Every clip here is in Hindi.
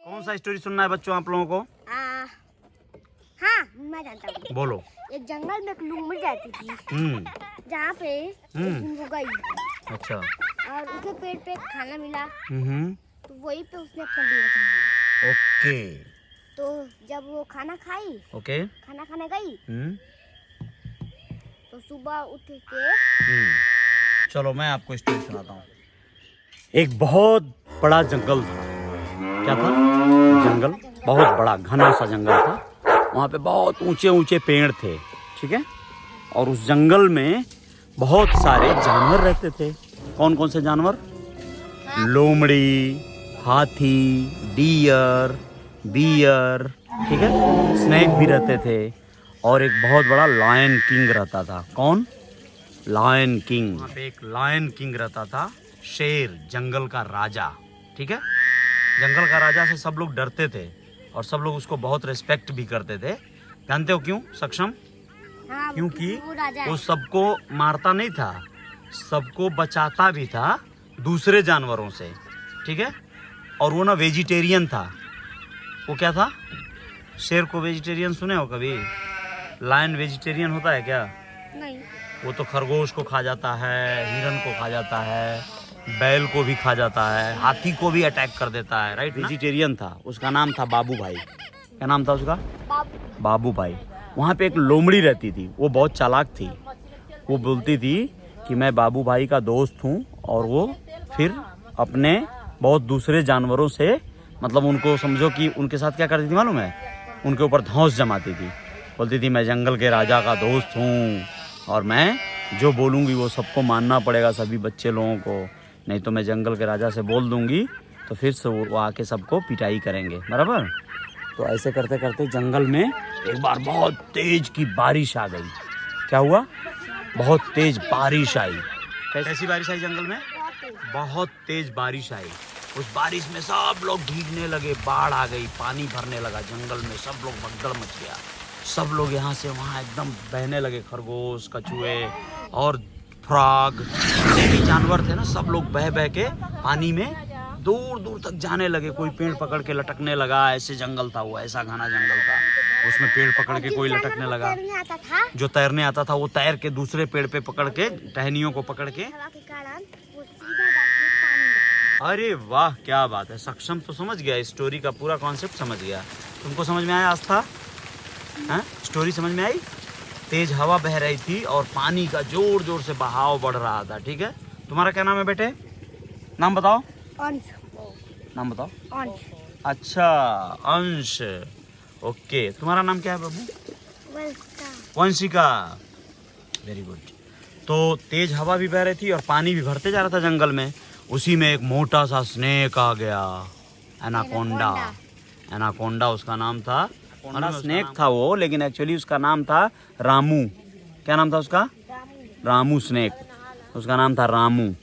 कौन सा स्टोरी सुनना है बच्चों आप लोगों को? हाँ मैं जानता हूँ। बोलो। एक जंगल में एक लोमड़ी रहती थी जहाँ पे एक दिन वो गई। अच्छा। और उसे पेड़ पे खाना मिला तो वही पे उसने अपना डेरा जमाया। ओके। तो जब वो खाना खाई, ओके। खाना खाने गई तो सुबह उठ के चलो मैं आपको स्टोरी सुनाता हूँ। एक बहुत बड़ा जंगल था। क्या था? जंगल, बहुत बड़ा घना सा जंगल था। वहाँ पे बहुत ऊंचे ऊंचे पेड़ थे, ठीक है। और उस जंगल में बहुत सारे जानवर रहते थे। कौन कौन से जानवर? लोमड़ी, हाथी, डियर, बियर, ठीक है, स्नेक भी रहते थे। और एक बहुत बड़ा लायन किंग रहता था। कौन? Lion king. वहाँ पे एक लायन किंग रहता था, शेर, जंगल का राजा, ठीक है। जंगल का राजा से सब लोग डरते थे और सब लोग उसको बहुत रिस्पेक्ट भी करते थे। जानते हो क्यों सक्षम? हाँ, क्योंकि वो वो सबको मारता नहीं था, सबको बचाता भी था दूसरे जानवरों से, ठीक है। और वो ना वेजिटेरियन था। वो क्या था? शेर को वेजिटेरियन सुने हो कभी? लायन वेजिटेरियन होता है क्या? नहीं। वो तो खरगोश को खा जाता है, हिरन को खा जाता है, बैल को भी खा जाता है, हाथी को भी अटैक कर देता है, राइट? वेजिटेरियन था। उसका नाम था बाबू भाई। क्या नाम था उसका? बाबू भाई। वहाँ पे एक लोमड़ी रहती थी, वो बहुत चालाक थी। वो बोलती थी कि मैं बाबू भाई का दोस्त हूँ, और वो फिर अपने बहुत दूसरे जानवरों से, मतलब उनको समझो कि उनके साथ क्या करती थी मालूम है? उनके ऊपर धौंस जमाती थी। बोलती थी मैं जंगल के राजा का दोस्त हूँ और मैं जो बोलूँगी वो सबको मानना पड़ेगा, सभी बच्चे लोगों को, नहीं तो मैं जंगल के राजा से बोल दूँगी तो फिर से वो आके सबको पिटाई करेंगे, बराबर। तो ऐसे करते करते जंगल में एक बार बहुत तेज की बारिश आ गई। क्या हुआ? बहुत तेज बारिश आई। कैसी बारिश आई जंगल में? बहुत तेज बारिश आई। उस बारिश में सब लोग भीगने लगे, बाढ़ आ गई, पानी भरने लगा जंगल में, सब लोग भगदड़ मच गया। सब लोग यहाँ से वहाँ एकदम बहने लगे। खरगोश, कछुए और फ्रॉग, जितने भी जानवर थे ना, सब लोग बह बह के पानी में दूर दूर तक जाने लगे। कोई पेड़ पकड़ के लटकने लगा। ऐसे जंगल था वो, ऐसा घना जंगल था। उसमें पेड़ पकड़ के कोई लटकने लगा। जो तैरने आता था वो तैर के दूसरे पेड़ पे पकड़ के, टहनियों को पकड़ के। अरे वाह, क्या बात है। सक्षम तो समझ गया, स्टोरी का पूरा कॉन्सेप्ट समझ गया। तुमको समझ में आया आस्था? हाँ, स्टोरी समझ में आई? तेज हवा बह रही थी और पानी का जोर जोर से बहाव बढ़ रहा था, ठीक है। तुम्हारा क्या नाम है बेटे? नाम बताओ। अंश। नाम बताओ। अंश। अच्छा, अंश। ओके, तुम्हारा नाम क्या है बाबू? वंशिका। Very good. तो तेज हवा भी बह रही थी और पानी भी भरते जा रहा था जंगल में। उसी में एक मोटा सा स्नेक आ गया, एनाकोंडा। एनाकोंडा उसका नाम था। स्नेक था वो, लेकिन एक्चुअली उसका नाम था रामू। क्या नाम था उसका? रामू स्नेक। उसका नाम था रामू।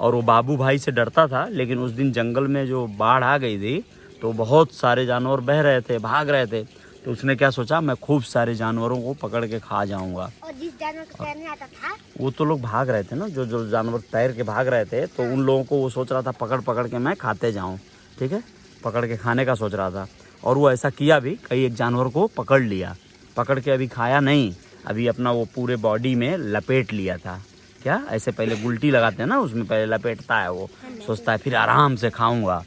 और वो बाबू भाई से डरता था, लेकिन उस दिन जंगल में जो बाढ़ आ गई थी तो बहुत सारे जानवर बह रहे थे, भाग रहे थे। तो उसने क्या सोचा, मैं खूब सारे जानवरों को पकड़ के खा जाऊंगा। और जिस जानवर को तैरने आता था, वो तो लोग भाग रहे थे ना, जो जो जानवर तैर के भाग रहे थे, तो उन लोगों को वो सोच रहा था पकड़ पकड़ के मैं खाते जाऊं, ठीक है, पकड़ के खाने का सोच रहा था। और वो ऐसा किया भी, कई एक जानवर को पकड़ लिया, पकड़ के अभी खाया नहीं, अभी अपना वो पूरे बॉडी में लपेट लिया था। क्या ऐसे पहले गुलटी लगाते हैं ना, उसमें पहले लपेटता है वो, सोचता है फिर आराम से खाऊंगा।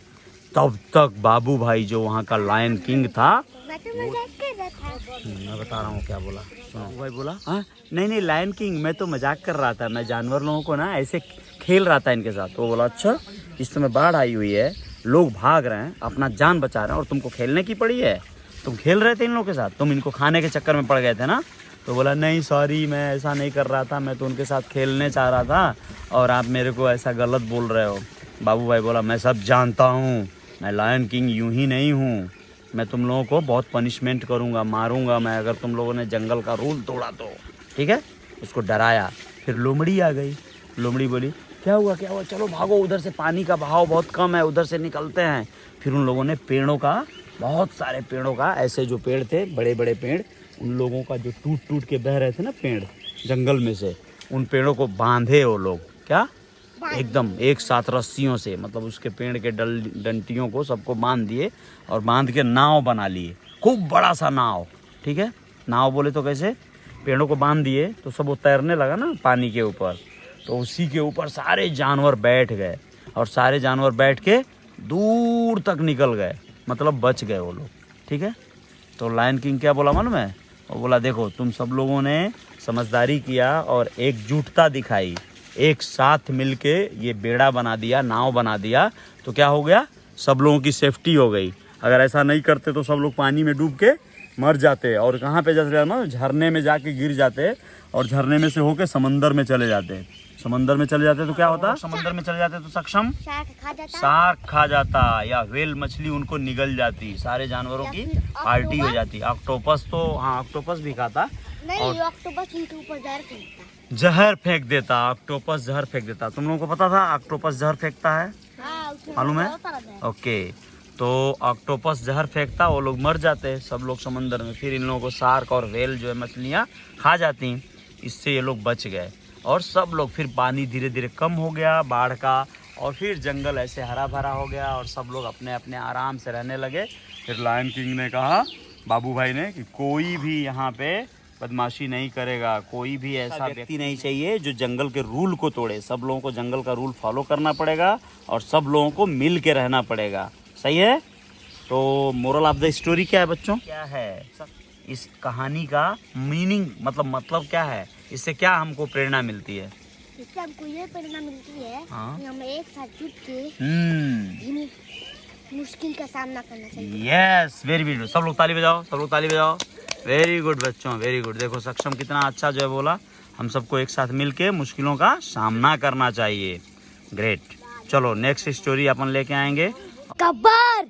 तब तक बाबू भाई जो वहाँ का लायन किंग था, मैं तो मजाक कर रहा था। मैं बता रहा हूँ क्या बोला, सुनो। भाई बोला हाँ नहीं नहीं लायन किंग, मैं तो मजाक कर रहा था, मैं जानवर लोगों को ना ऐसे खेल रहा था इनके साथ। तो बोला अच्छा, इस समय बाढ़ आई हुई है, लोग भाग रहे हैं, अपना जान बचा रहे हैं और तुमको खेलने की पड़ी है, तुम खेल रहे थे इन लोगों के साथ, तुम इनको खाने के चक्कर में पड़ गए थे ना। तो बोला नहीं सॉरी, मैं ऐसा नहीं कर रहा था, मैं तो उनके साथ खेलने चाह रहा था और आप मेरे को ऐसा गलत बोल रहे हो। बाबू भाई बोला मैं सब जानता हूँ, मैं लायन किंग यूं ही नहीं हूँ, मैं तुम लोगों को बहुत पनिशमेंट करूँगा, मारूंगा मैं अगर तुम लोगों ने जंगल का रूल तोड़ा तो, ठीक है। उसको डराया। फिर लोमड़ी आ गई। लोमड़ी बोली क्या हुआ क्या हुआ, चलो भागो, उधर से पानी का बहाव बहुत कम है, उधर से निकलते हैं। फिर उन लोगों ने पेड़ों का, बहुत सारे पेड़ों का, ऐसे जो पेड़ थे बड़े बड़े पेड़, उन लोगों का जो टूट टूट के बह रहे थे ना पेड़ जंगल में से, उन पेड़ों को बांधे वो लोग। क्या एकदम एक साथ रस्सियों से, मतलब उसके पेड़ के डंटियों को सबको बांध दिए और बांध के नाव बना लिए, खूब बड़ा सा नाव। ठीक है, नाव बोले तो कैसे, पेड़ों को बांध दिए तो सब वो तैरने लगा ना पानी के ऊपर, तो उसी के ऊपर सारे जानवर बैठ गए और सारे जानवर बैठ के दूर तक निकल गए, मतलब बच गए वो लोग। ठीक है, तो लायन किंग क्या बोला मालूम है, वो बोला देखो तुम सब लोगों ने समझदारी किया और एकजुटता दिखाई, एक साथ मिलके ये बेड़ा बना दिया, नाव बना दिया, तो क्या हो गया, सब लोगों की सेफ्टी हो गई। अगर ऐसा नहीं करते तो सब लोग पानी में डूब के मर जाते और कहाँ पे जाते ना, झरने में जाके गिर जाते और झरने में से होके समंदर में चले जाते। समंदर में चले जाते तो क्या होता, समंदर में चले जाते तो सक्षम शार्क खा जाता या व्हेल मछली उनको निगल जाती, सारे जानवरों की पार्टी हो जाती। ऑक्टोपस तो हाँ, ऑक्टोपस भी खाता नहीं, ऑक्टोपस उनके ऊपर जहर फेंक देता, ऑक्टोपस जहर फेंक देता। तुम लोगों को पता था ऑक्टोपस जहर फेंकता है, मालूम है? ओके, तो ऑक्टोपस जहर फेंकता, वो लोग मर जाते सब लोग समंदर में, फिर इन लोगों को शार्क और व्हेल जो है मछलियाँ खा जाती, इससे ये लोग बच गए और सब लोग, फिर पानी धीरे धीरे कम हो गया बाढ़ का और फिर जंगल ऐसे हरा भरा हो गया और सब लोग अपने अपने आराम से रहने लगे। फिर लायन किंग ने कहा, बाबू भाई ने, कि कोई भी यहाँ पे बदमाशी नहीं करेगा, कोई भी ऐसा व्यक्ति नहीं चाहिए जो जंगल के रूल को तोड़े, सब लोगों को जंगल का रूल फॉलो करना पड़ेगा और सब लोगों को मिल के रहना पड़ेगा। सही है? तो मोरल ऑफ द स्टोरी क्या है बच्चों, क्या है इस कहानी का मीनिंग, मतलब क्या है, इससे क्या हमको प्रेरणा मिलती है? इससे हमको ये प्रेरणा मिलती है कि हमें एक साथ जुट के मुश्किल का सामना करना चाहिए। यस, वेरी गुड, सब लोग ताली बजाओ, सब लोग ताली बजाओ। वेरी गुड बच्चों, वेरी गुड। देखो सक्षम कितना अच्छा जो है बोला, हम सबको एक साथ मिलके मुश्किलों का सामना करना चाहिए। ग्रेट, चलो नेक्स्ट स्टोरी अपन लेके आएंगे। गब्बर,